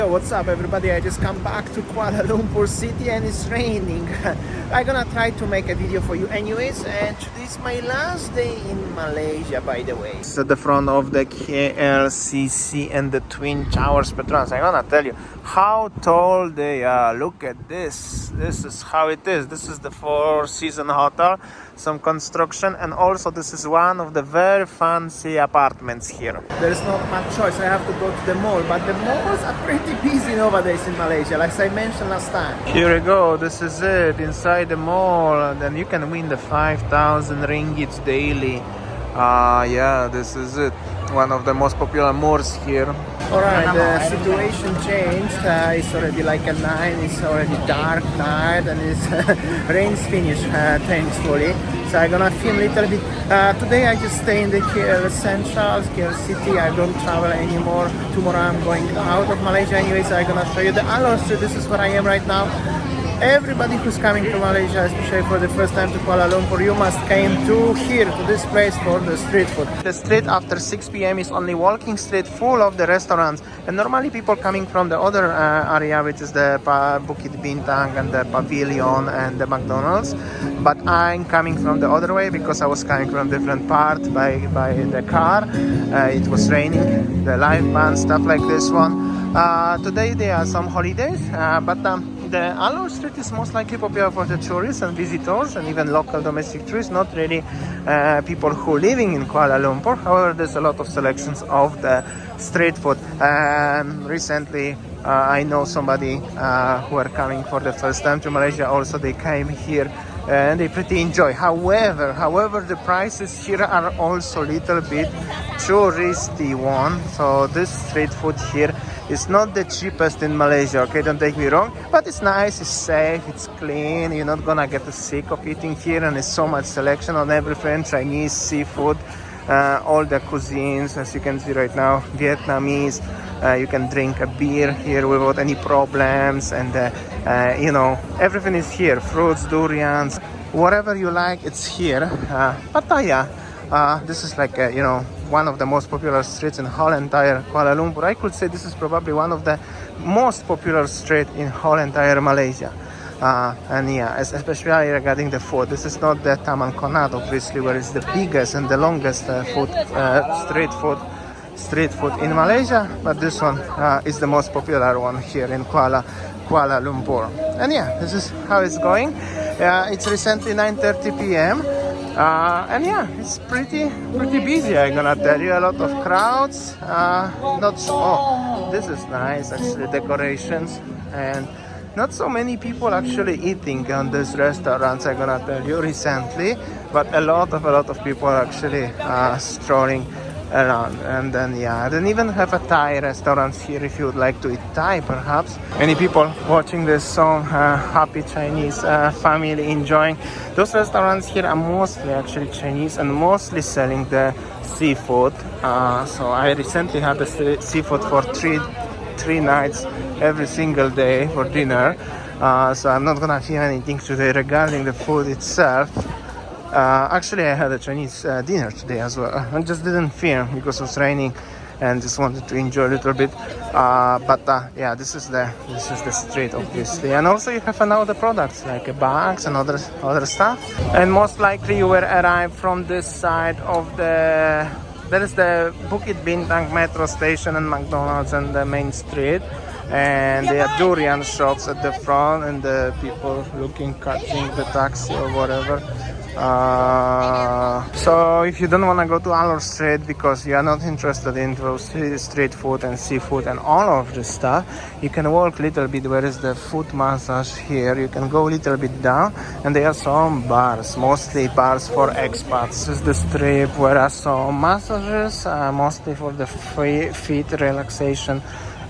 What's up everybody, I just come back to Kuala Lumpur city and it's raining. I'm gonna try to make a video for you anyways, and today's my last day in Malaysia, by the way. This is at the front of the KLCC and the Twin Towers Petronas. I'm gonna tell you how tall they are. Look at this. This is how it is. This is the Four Seasons Hotel, some construction, and also this is one of the very fancy apartments here. There is not much choice. I have to go to the mall, but the malls are pretty busy nowadays in Malaysia, like I mentioned last time. Here we go. This is it inside the mall, and then you can win the 5,000 ringgits daily. Yeah, this is it. One of the most popular malls here. Alright, the situation changed. It's already like a 9, it's already dark night, and it's rain's finished thankfully. So I'm gonna film a little bit. Today I just stay in the KL Central, KL City. I don't travel anymore. Tomorrow I'm going out of Malaysia anyway, so I'm gonna show you the Alor Street. This is where I am right now. Everybody who's coming to Malaysia, especially for the first time to Kuala Lumpur, you must came to here, to this place for the street food. The street after 6 p.m. is only walking street, full of the restaurants. And normally people coming from the other area, which is the Bukit Bintang and the Pavilion and the McDonald's. But I'm coming from the other way because I was coming from different part by the car. It was raining, the live band, stuff like this one. Today there are some holidays, but the Alor Street is most likely popular for the tourists and visitors and even local domestic tourists, not really people who are living in Kuala Lumpur. However, there's a lot of selections of the street food. Recently, I know somebody who are coming for the first time to Malaysia. Also, they came here and they pretty enjoy. However, the prices here are also a little bit touristy one. So this street food here is not the cheapest in Malaysia, okay, don't take me wrong, but it's nice, it's safe, it's clean, you're not gonna get sick of eating here, and there's so much selection on everything, Chinese, seafood, all the cuisines, as you can see right now, Vietnamese, you can drink a beer here without any problems, and you know, everything is here, fruits, durians, whatever you like, it's here. This is like you know, one of the most popular streets in whole entire Kuala Lumpur. I could say this is probably one of the most popular street in whole entire Malaysia. And yeah, especially regarding the food. This is not the Taman Konat, obviously, where it's the biggest and the longest street food in Malaysia, but this one is the most popular one here in Kuala Lumpur. And yeah, this is how it's going. It's recently 9:30 p.m. And yeah, it's pretty busy, I'm gonna tell you. A lot of crowds, this is nice actually, decorations, and not so many people actually eating on these restaurants, I'm gonna tell you, recently, but a lot of people actually strolling around. And then yeah, then even have a Thai restaurants here if you would like to eat Thai, perhaps. Many people watching this song, happy Chinese family enjoying. Those restaurants here are mostly actually Chinese and mostly selling the seafood. So I recently had the seafood for three nights every single day for dinner. So I'm not gonna feel anything today regarding the food itself. Actually, I had a Chinese dinner today as well. I just didn't film because it was raining and just wanted to enjoy a little bit. Yeah, this is the street, obviously. And also you have now the products like bags and other stuff. And most likely you will arrive from this side of the... There is the Bukit Bintang metro station and McDonald's and the main street. And there are durian shops at the front and the people catching the taxi or whatever. So if you don't want to go to Alor Street because you are not interested in those street food and seafood and all of this stuff, you can walk a little bit where is the foot massage here. You can go a little bit down and there are some bars, mostly bars for expats. This is the strip where are some massages, mostly for the feet relaxation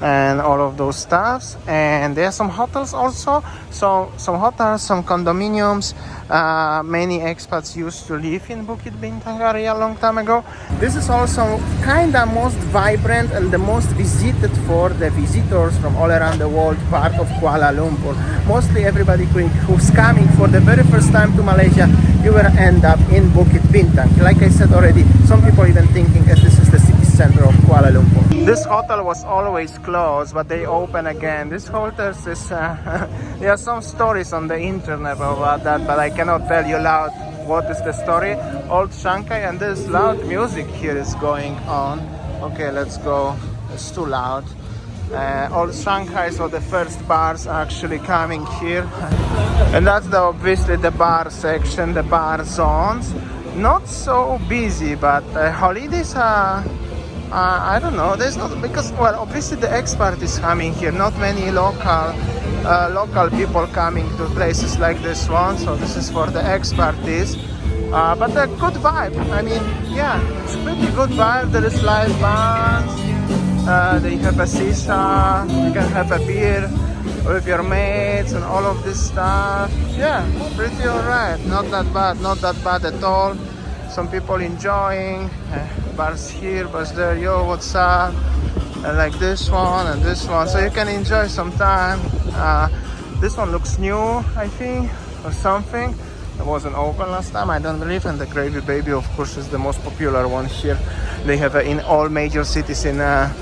and all of those stuffs. And there are some hotels also, so some hotels, some condominiums. Many expats used to live in Bukit Bintang area a long time ago. This is also kinda most vibrant and the most visited for the visitors from all around the world part of Kuala Lumpur. Mostly everybody who's coming for the very first time to Malaysia, you will end up in Bukit Bintang. Like I said already, some people even thinking that this is the city center of Kuala Lumpur. This hotel was always closed, but they open again. This hotel is, there are some stories on the internet about that, but I cannot tell you loud what is the story. Old Shanghai, and this loud music here is going on. Okay, let's go. It's too loud. Old Shanghai, so the first bars are actually coming here. And that's obviously the bar section, the bar zones. Not so busy, but holidays are, I don't know, there's not, because, well, obviously the expat is coming here, not many local people coming to places like this one, so this is for the expertise. But a good vibe, I mean, yeah, it's pretty good vibe. There is live bands, they have a shisha, you can have a beer with your mates and all of this stuff. Yeah, pretty alright, not that bad at all. Some people enjoying, bars here, bars there, yo, what's up? And like this one and this one, so you can enjoy some time. This one looks new, I think, or something. It wasn't open last time, I don't believe, and the Gravy Baby, of course, is the most popular one here. They have it in all major cities in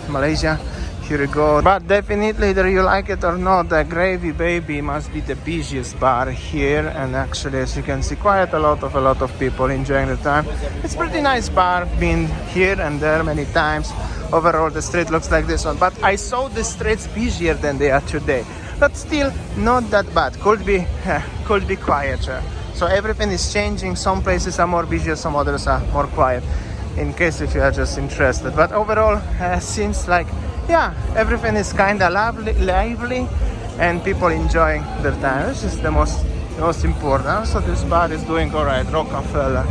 Malaysia. Here you go. But definitely, whether you like it or not, the Gravy Baby must be the busiest bar here. And actually, as you can see, quite a lot of people enjoying the time. It's pretty nice bar. Been here and there many times. Overall, the street looks like this one. But I saw the streets busier than they are today. But still, not that bad. Could be quieter. So everything is changing. Some places are more busy, some others are more quiet. In case if you are just interested. But overall, seems like, yeah, everything is kind of lively, and people enjoying their time. This is the most important. So this bar is doing all right. Rockefeller.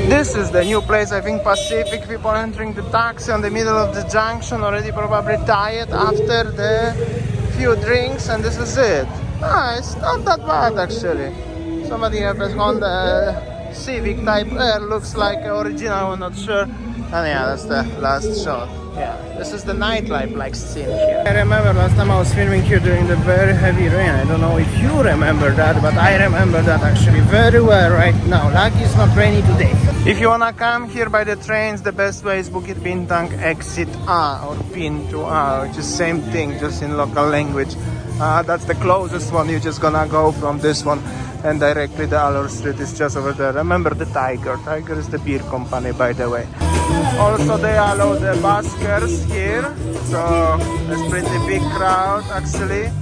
This is the new place. I think Pacific. People entering the taxi on the middle of the junction, already probably tired after the few drinks, and this is it. It's not that bad actually. Somebody has a Honda Civic Type R, looks like original, I'm not sure. And yeah, that's the last shot. Yeah, this is the nightlife like scene here. I remember last time I was filming here during the very heavy rain. I don't know if you remember that, but I remember that actually very well right now. Lucky it's not rainy today. If you wanna come here by the trains, the best way is Bukit Bintang exit A or Pin to A, which is same thing, just in local language. That's the closest one. You're just gonna go from this one, and directly the Alor street is just over there. Remember the Tiger. Tiger is the beer company, by the way. Also, they allow the buskers here, so it's pretty big crowd actually.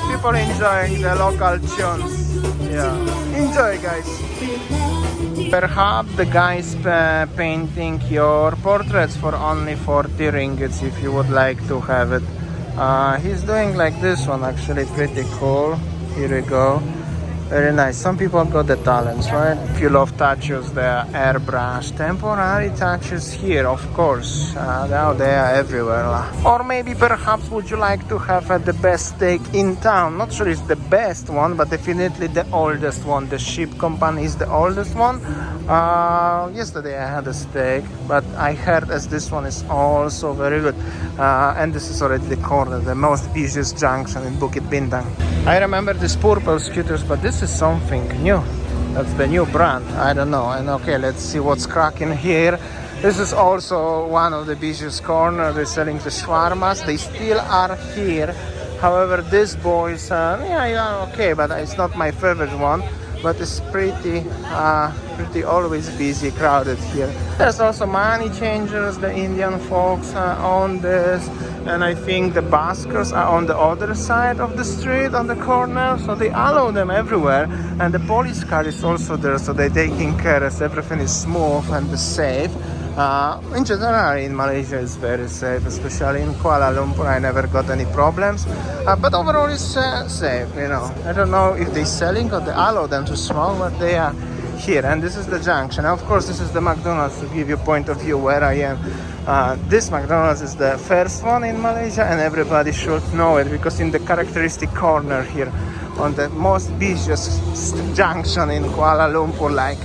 People enjoying the local tunes. Yeah, enjoy, guys. Perhaps the guys painting your portraits for only 40 ringgits if you would like to have it. He's doing like this one, actually pretty cool. Here we go. Very nice. Some people got the talents, right? If you love tattoos, they are airbrush. Temporary tattoos here, of course. Now they are everywhere. Or maybe perhaps would you like to have the best steak in town? Not sure it's the best one, but definitely the oldest one. The sheep company is the oldest one. Yesterday I had a steak, but I heard as this one is also very good. And this is already the corner, the most busiest junction in Bukit Bintang. I remember these purple scooters, but this is something new. That's the new brand. I don't know. And okay, let's see what's cracking here. This is also one of the busiest corners. They're selling the shawarmas. They still are here. However, these boys, yeah, okay, but it's not my favorite one. But it's pretty always busy, crowded here. There's also money changers. The Indian folks own this, and I think the buskers are on the other side of the street, on the corner. So they allow them everywhere, and the police car is also there. So they're taking care as everything is smooth and safe. In general, in Malaysia, it's very safe, especially in Kuala Lumpur. I never got any problems, but overall, it's safe. You know, I don't know if they're selling or they allow them to smoke, but they are here. And this is the junction. Now, of course, this is the McDonald's to give you a point of view where I am. This McDonald's is the first one in Malaysia, and everybody should know it because in the characteristic corner here, on the most busiest junction in Kuala Lumpur, like.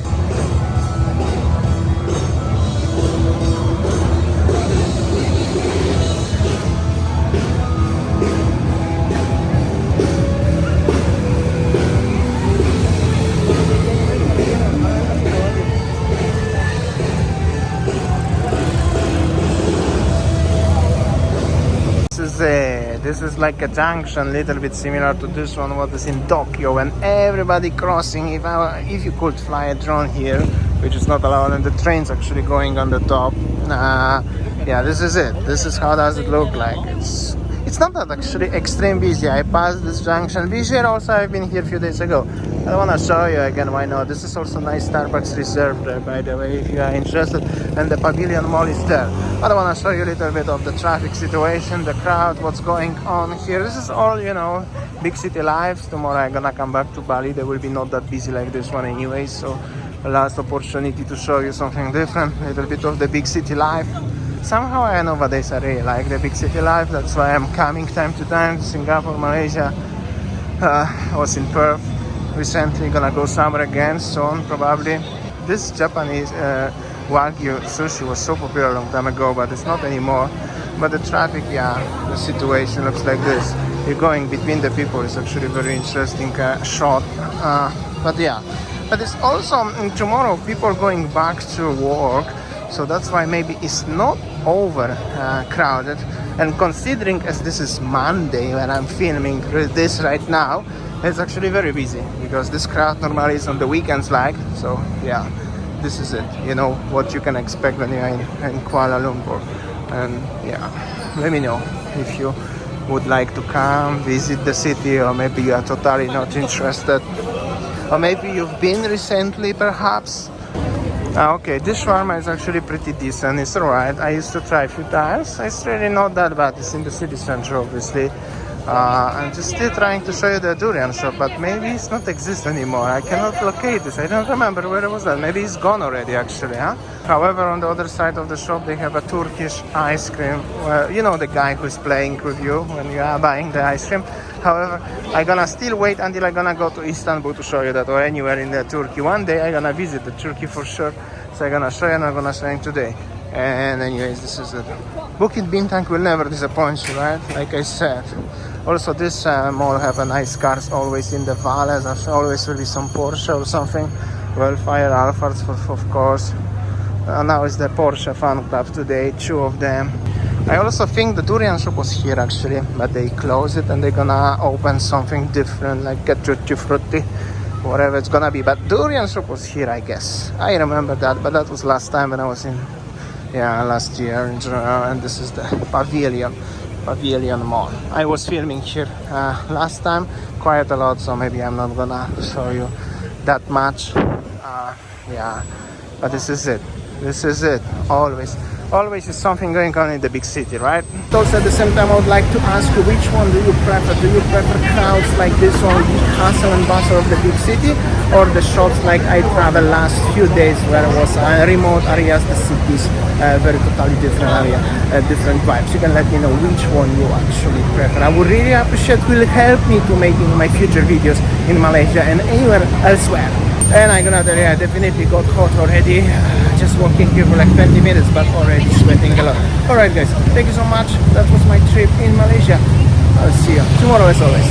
This is like a junction, little bit similar to this one what is in Tokyo, and everybody crossing. If you could fly a drone here, which is not allowed, and the train's actually going on the top. Yeah, this is it. This is how does it look like. It's not that actually extreme busy. I passed this junction. Busy also, I've been here a few days ago. I want to show you again, why not. This is also nice Starbucks reserved there, by the way, if you are interested. And the Pavilion Mall is there. But I want to show you a little bit of the traffic situation, the crowd, what's going on here. This is all, you know, big city lives. Tomorrow I'm gonna come back to Bali. They will be not that busy like this one anyway. So last opportunity to show you something different, a little bit of the big city life. Somehow I nowadays I really like the big city life. That's why I'm coming time to time to Singapore, Malaysia. I was in Perth recently, gonna go somewhere again soon probably. This Japanese Wagyu sushi was so popular a long time ago, but it's not anymore. But the traffic, yeah, the situation looks like this. You're going between the people. It's actually very interesting shot. But yeah, but it's also tomorrow people going back to work. So that's why maybe it's not over crowded. And considering as this is Monday when I'm filming this right now, it's actually very busy because this crowd normally is on the weekends like. So yeah, this is it. You know what you can expect when you're in Kuala Lumpur. And yeah, let me know if you would like to come visit the city, or maybe you are totally not interested. Or maybe you've been recently perhaps. Okay, this shawarma is actually pretty decent. It's alright. I used to try a few times. It's really not that bad. It's in the city center, obviously. I'm just still trying to show you the durian shop, but maybe it's not exist anymore. I cannot locate this. I don't remember where it was that. Maybe it's gone already, actually, huh? However, on the other side of the shop, they have a Turkish ice cream. Well, you know the guy who's playing with you when you are buying the ice cream. However, I'm gonna still wait until I'm gonna go to Istanbul to show you that, or anywhere in the Turkey. One day I'm gonna visit the Turkey for sure. So I'm gonna show you, and I'm gonna show you today. And anyways, this is it. Bukit Bintang will never disappoint you, right? Like I said. Also, this mall have a nice cars always in the valleys. There's always will be some Porsche or something. Welfare Alphard, of course. Now it's the Porsche fan club today, 2 of them. I also think the durian shop was here actually, but they closed it and they're gonna open something different, like a tutti frutti, whatever it's gonna be. But durian shop was here, I guess. I remember that, but that was last time when I was in, yeah, last year in general. And this is the Pavilion Mall. I was filming here last time quite a lot, so maybe I'm not gonna show you that much. Yeah, but this is it. This is it. Always is something going on in the big city, right? Also at the same time I would like to ask you, which one do you prefer? Do you prefer crowds like this one, the hustle and bustle of the big city, or the shots like I traveled last few days where it was remote areas, the cities, very totally different area, different vibes? You can let me know which one you actually prefer. I would really appreciate it. Will help me to making my future videos in Malaysia and anywhere elsewhere. And I'm gonna tell you, I definitely got hot already. Just walking here for like 20 minutes, but already sweating a lot. Alright guys, thank you so much. That was my trip in Malaysia. I'll see you tomorrow as always.